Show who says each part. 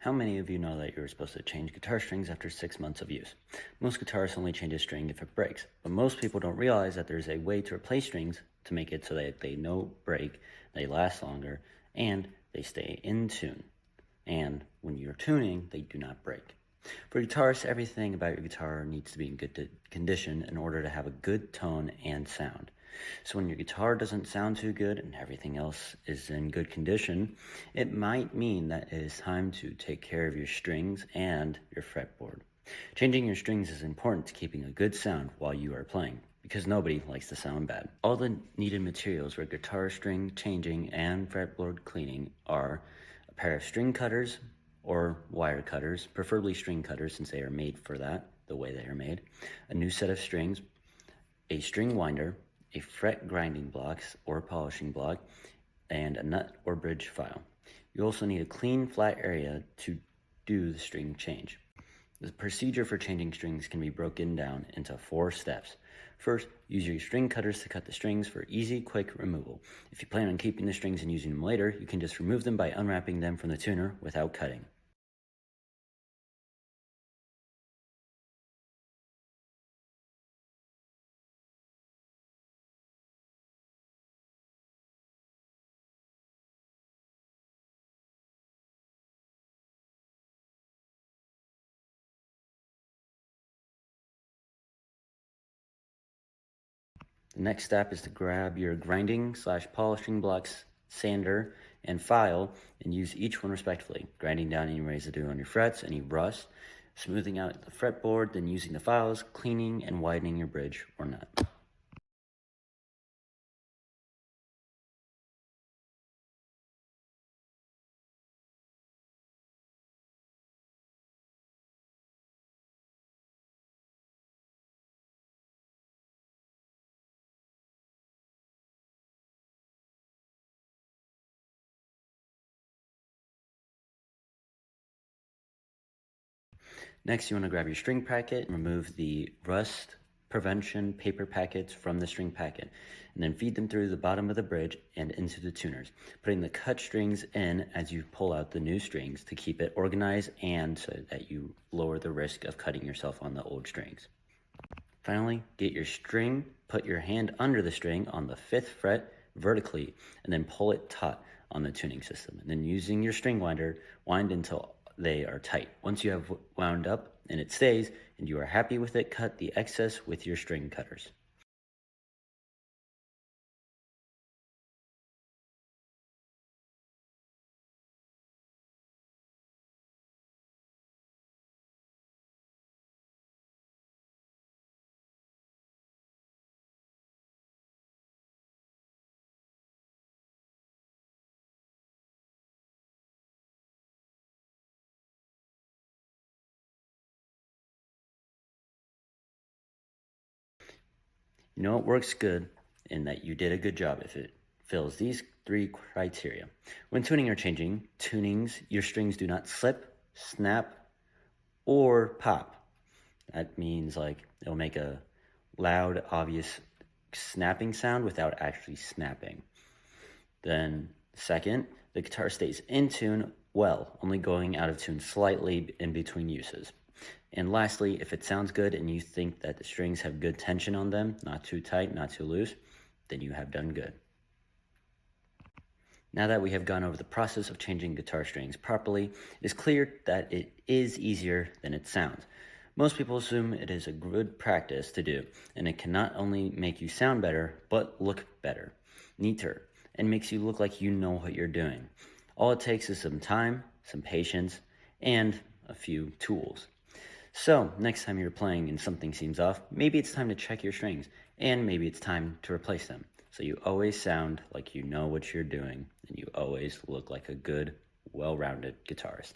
Speaker 1: How many of you know that you're supposed to change guitar strings after 6 months of use? Most guitarists only change a string if it breaks, but most people don't realize that there's a way to replace strings to make it so that they don't break, they last longer, and they stay in tune. And when you're tuning, they do not break. For guitarists, everything about your guitar needs to be in good condition in order to have a good tone and sound. So when your guitar doesn't sound too good and everything else is in good condition, it might mean that it is time to take care of your strings and your fretboard. Changing your strings is important to keeping a good sound while you are playing, because nobody likes to sound bad. All the needed materials for guitar string changing and fretboard cleaning are a pair of string cutters or wire cutters, preferably string cutters since they are made for that, the way they are made, a new set of strings, a string winder, a fret grinding blocks or polishing block, and a nut or bridge file. You also need a clean, flat area to do the string change. The procedure for changing strings can be broken down into 4 steps. First, use your string cutters to cut the strings for easy, quick removal. If you plan on keeping the strings and using them later, you can just remove them by unwrapping them from the tuner without cutting. The next step is to grab your grinding/polishing blocks, sander, and file, and use each one respectively, grinding down any residue on your frets, any rust, smoothing out the fretboard, then using the files, cleaning and widening your bridge or nut. Next, you want to grab your string packet and remove the rust prevention paper packets from the string packet, and then feed them through the bottom of the bridge and into the tuners, putting the cut strings in as you pull out the new strings to keep it organized and so that you lower the risk of cutting yourself on the old strings. Finally, get your string, put your hand under the string on the 5th fret vertically, and then pull it taut on the tuning system. And then using your string winder, wind until they are tight. Once you have wound up and it stays and you are happy with it, cut the excess with your string cutters. You know it works good and that you did a good job if it fills these 3 criteria. When tuning or changing tunings, your strings do not slip, snap, or pop. That means like it'll make a loud, obvious snapping sound without actually snapping. Then second, the guitar stays in tune well, only going out of tune slightly in between uses. And lastly, if it sounds good and you think that the strings have good tension on them, not too tight, not too loose, then you have done good. Now that we have gone over the process of changing guitar strings properly, it is clear that it is easier than it sounds. Most people assume it is a good practice to do, and it can not only make you sound better, but look better, neater, and makes you look like you know what you're doing. All it takes is some time, some patience, and a few tools. So, next time you're playing and something seems off, maybe it's time to check your strings, and maybe it's time to replace them. So you always sound like you know what you're doing, and you always look like a good, well-rounded guitarist.